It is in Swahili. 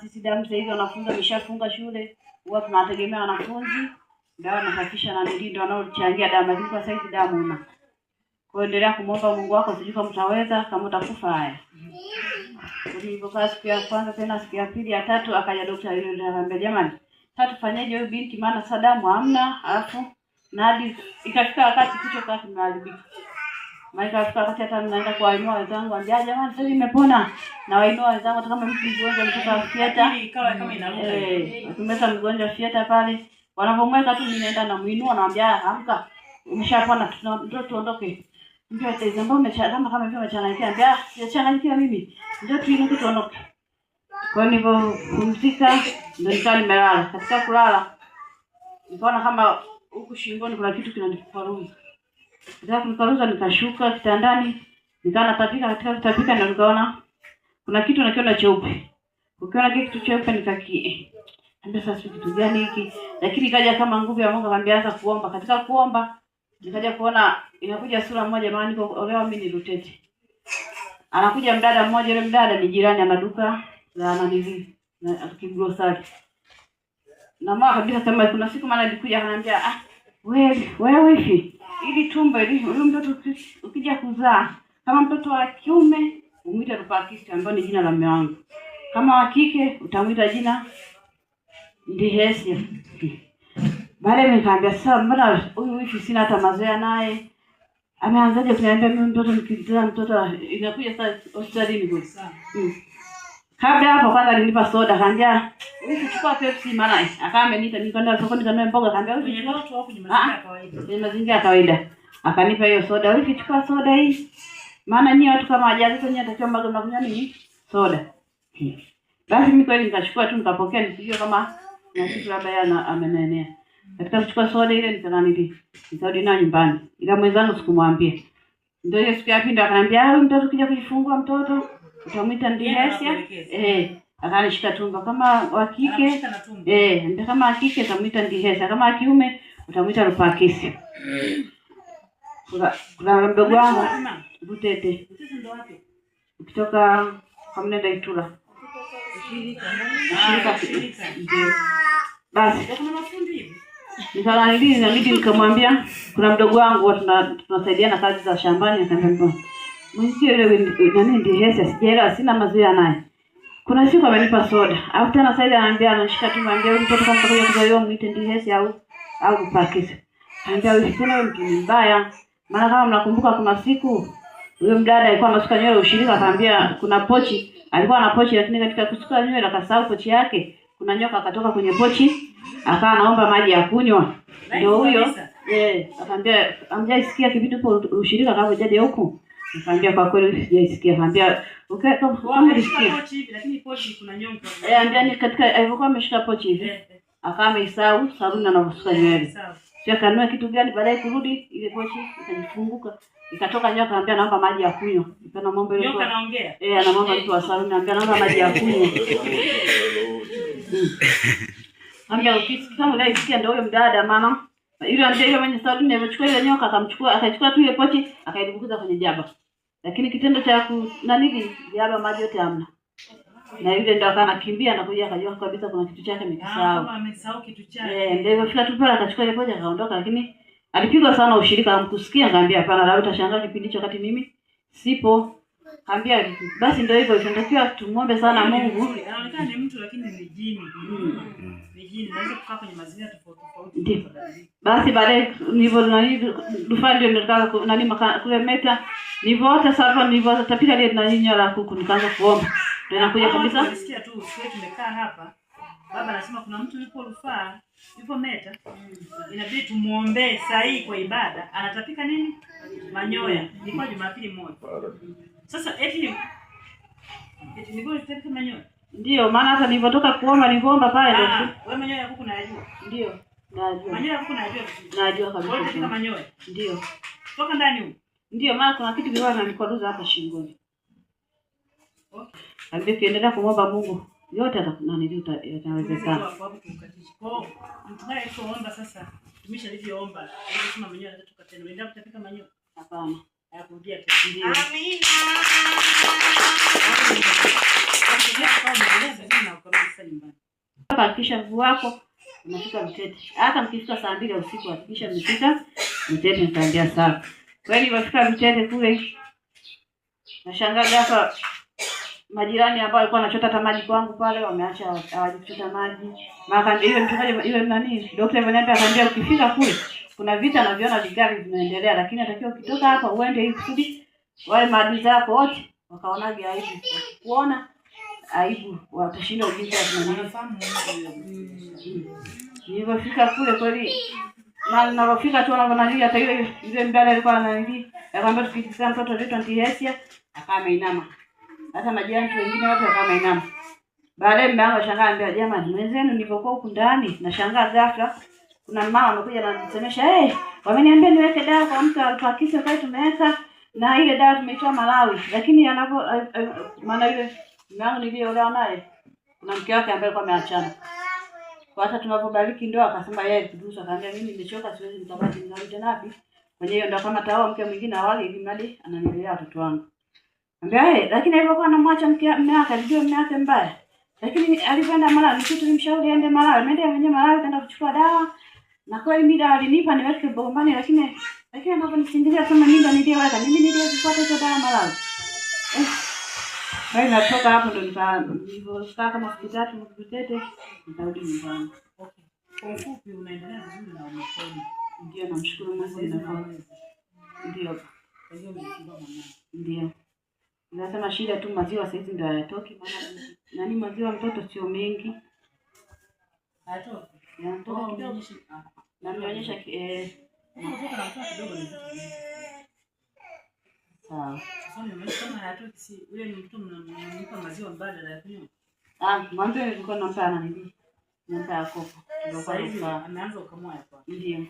Sisi damu sasa hivi wanafunzi wameshafunga shule, huwa tunategemea wanafunzi ndio wanahakisha na ndio wanaochangia damu, lakini kwa sasa hivi damu una. Kwa endelea kumuomba Mungu wako, sijui kama utaweza, kama utakufa haya. Nilipokaa siku ya kwanza tena siku ya pili ya tatu akaja daktari yule ananiambia, jamani, sasa tufanyaje huyu binti, maana sasa damu hamna, alafu na hadi ikafika wakati kichwa chake kimeharibika. Maana ikafika wakati hata ninaenda kuwainua wenzangu, ambia jamani sasa nimepona, na wainua wenzangu hata kama mtu mgonjwa mtoka fieta ikawa kama inaruka. Tumeta mgonjwa fieta pale, wanapomweka tu ninaenda na muinua, naambia amka, umeshapona, ndio tuondoke. Ndio atazamba umechana kama vile umechanaikia, ambia siachanaikia mimi, ndio tuinuke tuondoke. Kwa hivyo kumzika ndio nikali nimelala. Katika kulala nikaona kama huku shingoni kuna kitu kinaniparuza. Nikaruza nikashuka kitandani, nikaona tapika, katika tapika ndio nikaona kuna kitu nakiona cheupe. Ukiona kitu cheupe ambia sasa kitu gani hiki? Lakini kaja kama nguvu ya Mungu, akaniambia anza kuomba. Katika kuomba nikaja kuona inakuja sura moja, maana niko olewa mimi ni Rutete. Anakuja mdada mmoja, yule mdada ni jirani, ana duka la nanili na kigrosari. Na mama kabisa kama kuna siku maana alikuja akaniambia, wewe hivi ili tumbo ili huyu mtoto ukija kuzaa kama mtoto wa kiume umuita Rupakisi, ambaye ni jina la mume wangu. Kama wa kike utamuita jina Ndihesia. Baadaye nikaambia sasa, mbona huyu hivi sina hata mazoea naye? Ameanzaje kuniambia mimi mtoto nikizaa mtoto inakuja sasa hospitalini kwa sasa. Kabla hapo kwanza alinipa soda, akaambia hivi chukua Pepsi, maana akawa ameniita nikaenda sokoni nikanunua mboga, akaambia hivi watu wako kwenye mazingira ya kawaida. Kwenye mazingira ya kawaida. Akanipa hiyo soda, hivi chukua soda hii. Maana nyinyi watu kama hajaza nyinyi atakiwa mbaga mnakunywa nini? Soda. Basi mimi kweli nikachukua tu nikapokea, nisijue kama na kitu labda yana amenenea. Katika kuchukua soda ile nikarudi nayo nyumbani. Ila mwenzangu sikumwambia. Ndio hiyo siku ya pili akaniambia, "Huyu mtoto kija kujifungua mtoto utamuita Ndihesia." Akanishika tumbo kama wa kike. Ndio kama wa kike utamuita Ndihesia, kama wa kiume utamuita Rupakisi. Kuna mdogo wangu Rutete. Ndo wapi? Ukitoka kwa mnenda Itula. Shirika. Basi kuna mafundi hivi. Nikalidi nikamwambia kuna mdogo wangu tunasaidiana kazi za shambani, akaniambia mwenzie yule nani Ndihesia, sijaelewa, sina mazoea naye. Kuna siku amenipa soda. Alafu tena sasa ananiambia anashika tu, anambia mtoto kama atakuja kuzaliwa mwite Ndihesia au Rupakisi. Anambia wewe tena mtu mbaya. Maana kama mnakumbuka kuna siku yule mdada alikuwa anasuka nywele ushirika, akaambia kuna pochi, alikuwa na pochi lakini katika kusuka nywele akasahau pochi yake. Kuna nyoka akatoka kwenye pochi, akawa anaomba maji ya kunywa. Ndio huyo. Akaambia amjaisikia kivitu kwa ushirika kama jaje huko. Nikamwambia kwa kweli sijaisikia. Akaambia kama ulisikia pochi hivi lakini pochi kuna nyoka. Ambia ni katika alivyokuwa ameshika pochi hivi. Akawa ameisahau saluni anavosuka nywele. Sio kanua kitu gani, baadaye kurudi ile pochi ikajifunguka. Ikatoka nyoka, anambia naomba maji ya kunywa. Nipana mambo ile. Nyoka anaongea. Anaomba mtu wa saluni, anambia naomba maji ya kunywa. Ambia ukisikia kama ile isikia ndio huyo mdada, maana yule anambia yule mwenye saluni amechukua ile nyoka akachukua tu ile pochi akaidubukiza kwenye jaba. Lakini kitendo cha jaba maji yote hamna. Na yule ndo akanakimbia na kuja akajua kabisa kuna kitu chake amekisahau. Kama amesahau kitu chake. Ndio fika tu pale akachukua ile pochi akaondoka, lakini alipigwa sana ushirika, amkusikia, ngambia hapana, labda utashangaa kipindi hicho wakati mimi sipo. Kaambia basi ndio hivyo, tunatakiwa tumuombe sana Mungu. Anaonekana ni mtu lakini ni jini. Ni jini, anaweza kukaa kwenye mazingira tofauti. Basi baadaye nilivyo Rufaa ndio nitaka kule Meta. Nilivyoota sasa nilivyotapika ile nyola la kuku nikaanza kuomba. Ndio inakuja kabisa. Nasikia tu sisi tumekaa hapa. Baba anasema kuna mtu yupo Rufaa, yupo Meta. Inabidi tumuombe saa hii kwa ibada. Anatapika nini? Manyoya. Ilikuwa Jumapili moja. Sasa eti nilikuwa nitapika manyoya. Ndio maana hata nilipotoka niliomba pale ndio. Wewe manyoya ya kuku unayajua? Ndio. Najua. Manyoya ya kuku unayajua? Najua kabisa. Wewe unataka manyoya? Ndio. Toka ndani huko. Ndio maana kuna kitu kilikuwa inanikwaruza hapa shingoni. Okay. Alibaki kiendelea kumwomba Mungu. Yote yatawezekana. Kwa mtunaye kuomba sasa, tumisha alivyoomba, ili kama manyoya atatoka tena. Unaenda kutapika manyoya? Hapana. Hayakurudia tena. Amina. Hakikisha mguu wako unafika Mtete. Hata mkifika saa 2 usiku hakikisha mmefika Mtete, mtaendea sawa. Kwa hiyo nilifika Mtete kule, nashangaa hapa majirani ambao walikuwa wanachota hata maji kwangu pale wameacha hawajichota maji. Maka ndio mtukaje ile nani? Daktari ananiambia akaambia ukifika kule kuna vita na viona vigari vinaendelea, lakini atakiwa ukitoka hapa uende hivi kusudi wale maadui zako wote wakaonaje aibu. Kuona aibu watashinda ujinga tunafahamu. Nilipofika kule kweli na nilipofika tu wanaangalia hata ile mbele alikuwa ananiambia akamwambia tukifika mtoto wetu antihesia akawa inama. Hata majirani wengine watu kama inama. Baadaye mume wangu ashangaa anambia jamani mwenzenu nilipokuwa huku ndani nashangaa ghafla kuna mama amekuja ananisemesha wameniambia niweke dawa kwa mtu alipakisa kwa tumeweka na ile dawa tumeitoa Malawi, lakini anapo maana ile mwanangu niliolewa naye kuna mke wake ambaye alikuwa ameachana. Kwa hata tunapobariki ndoa akasema yeye kudusa akaambia mimi nimechoka siwezi nikabaki ningali tena wapi. Kwenye hiyo ndio kama tao mke mwingine awali ili mradi ananilea watoto wangu. Ambia lakini alipokuwa anamwacha mume wake alijua mume wake mbaya. Lakini alipoenda Malawi ni kitu nimshauri aende Malawi. Ameenda mwenyewe Malawi kaenda kuchukua dawa. Na kweli mimi dawa alinipa niweke bombani, lakini anaponisindilia kama mimi niliweka mimi nilipata hizo dawa Malawi. Bali natoka hapo ndo nilipokaa kama hospitali Mtete nitarudi nyumbani. Okay. Kwa ufupi unaendelea vizuri na umepona. Ndio namshukuru Mungu ninapona. Ndio. Ndio. Nasema shida tu maziwa sasa ndio hayatoki, maana nani maziwa mtoto sio mengi. Hayatoki. Yanatoka kidogo. Na nionyesha mtoto na mtoto kidogo ni sawa. Sasa mimi kama hayatoki si ule ni mtu mnampa maziwa mbadala ya kunywa. Mwanzo nilikuwa nampa nini? Nampa kopo. Ndio kwa hiyo ameanza ukamwa hapa. Ndio.